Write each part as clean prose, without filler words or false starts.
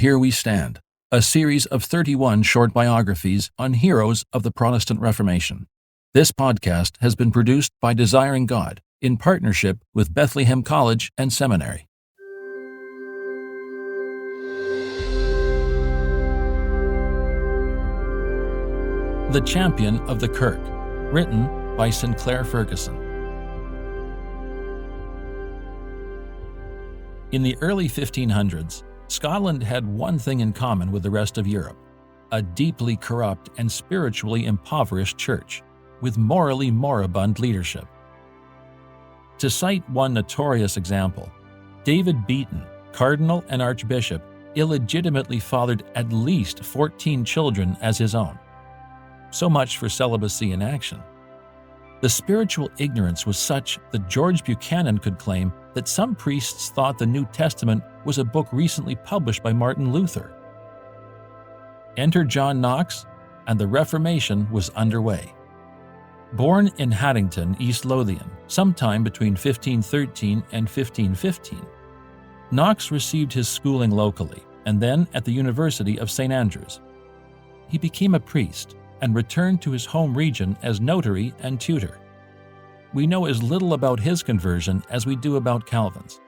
Here We Stand, a series of 31 short biographies on heroes of the Protestant Reformation. This podcast has been produced by Desiring God in partnership with Bethlehem College and Seminary. The Champion of the Kirk, written by Sinclair Ferguson. In the early 1500s, Scotland had one thing in common with the rest of Europe: a deeply corrupt and spiritually impoverished church, with morally moribund leadership. To cite one notorious example, David Beaton, cardinal and archbishop, illegitimately fathered at least 14 children as his own. So much for celibacy in action. The spiritual ignorance was such that George Buchanan could claim that some priests thought the New Testament was a book recently published by Martin Luther. Enter John Knox, and the Reformation was underway. Born in Haddington, East Lothian, sometime between 1513 and 1515, Knox received his schooling locally and then at the University of St. Andrews. He became a priest and returned to his home region as notary and tutor. We know as little about his conversion as we do about Calvin's.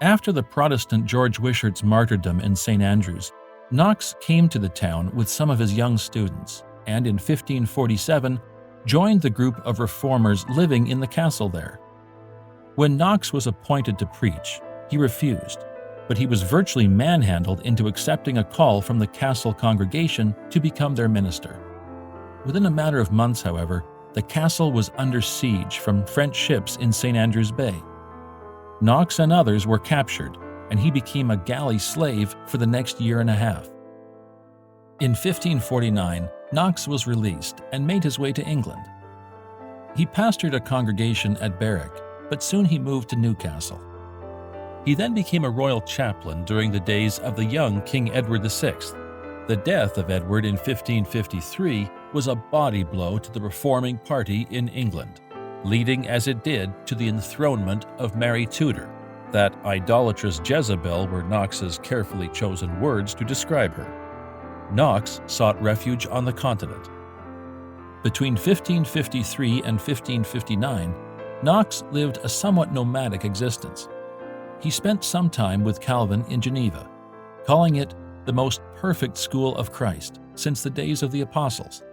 After the Protestant George Wishart's martyrdom in St. Andrews, Knox came to the town with some of his young students, and in 1547 joined the group of reformers living in the castle there. When Knox was appointed to preach, he refused, but he was virtually manhandled into accepting a call from the castle congregation to become their minister. Within a matter of months, however, the castle was under siege from French ships in St. Andrews Bay. Knox and others were captured, and he became a galley slave for the next year and a half. In 1549, Knox was released and made his way to England. He pastored a congregation at Berwick, but soon he moved to Newcastle. He then became a royal chaplain during the days of the young King Edward VI. The death of Edward in 1553 was a body blow to the reforming party in England, leading as it did to the enthronement of Mary Tudor. That idolatrous Jezebel were Knox's carefully chosen words to describe her. Knox sought refuge on the continent. Between 1553 and 1559, Knox lived a somewhat nomadic existence. He spent some time with Calvin in Geneva, calling it the most perfect school of Christ since the days of the apostles.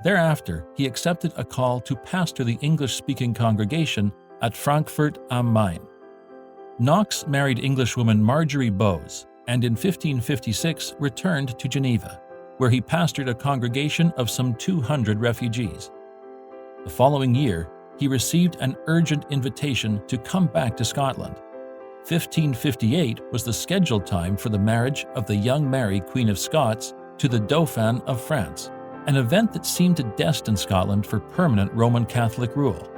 Thereafter, he accepted a call to pastor the English-speaking congregation at Frankfurt am Main. Knox married Englishwoman Marjorie Bowes, and in 1556 returned to Geneva, where he pastored a congregation of some 200 refugees. The following year, he received an urgent invitation to come back to Scotland. 1558 was the scheduled time for the marriage of the young Mary, Queen of Scots, to the Dauphin of France, an event that seemed to destine Scotland for permanent Roman Catholic rule.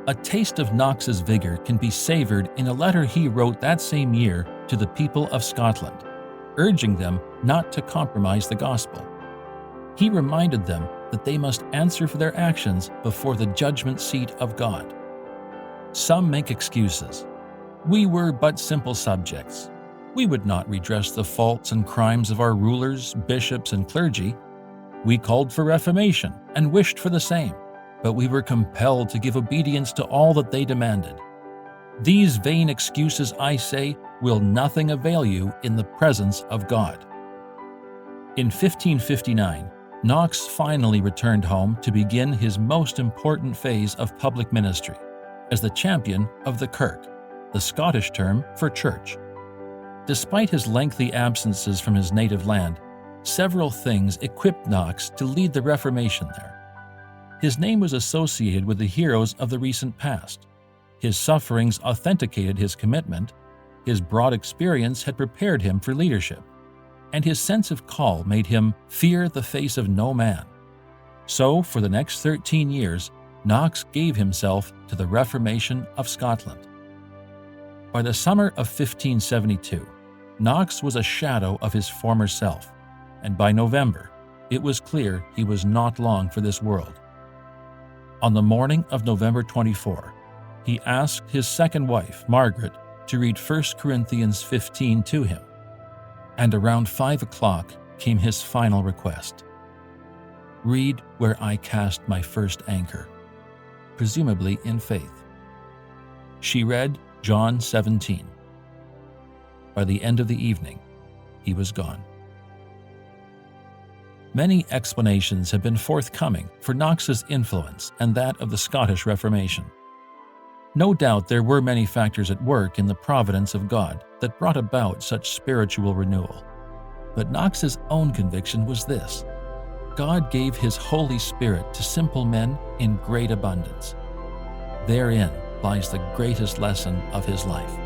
A taste of Knox's vigor can be savored in a letter he wrote that same year to the people of Scotland, urging them not to compromise the gospel. He reminded them that they must answer for their actions before the judgment seat of God. Some make excuses. We were but simple subjects. We would not redress the faults and crimes of our rulers, bishops, and clergy. We called for reformation and wished for the same, but we were compelled to give obedience to all that they demanded. These vain excuses, I say, will nothing avail you in the presence of God. In 1559, Knox finally returned home to begin his most important phase of public ministry as the champion of the Kirk, the Scottish term for church. Despite his lengthy absences from his native land, several things equipped Knox to lead the Reformation there. His name was associated with the heroes of the recent past. His sufferings authenticated his commitment, his broad experience had prepared him for leadership, and his sense of call made him fear the face of no man. So, for the next 13 years, Knox gave himself to the Reformation of Scotland. By the summer of 1572, Knox was a shadow of his former self, and by November, it was clear he was not long for this world. On the morning of November 24, he asked his second wife, Margaret, to read 1 Corinthians 15 to him, and around 5 o'clock came his final request. Read where I cast my first anchor, presumably in faith. She read John 17. By the end of the evening, he was gone. Many explanations have been forthcoming for Knox's influence and that of the Scottish Reformation. No doubt there were many factors at work in the providence of God that brought about such spiritual renewal. But Knox's own conviction was this: God gave His Holy Spirit to simple men in great abundance. Therein lies the greatest lesson of his life.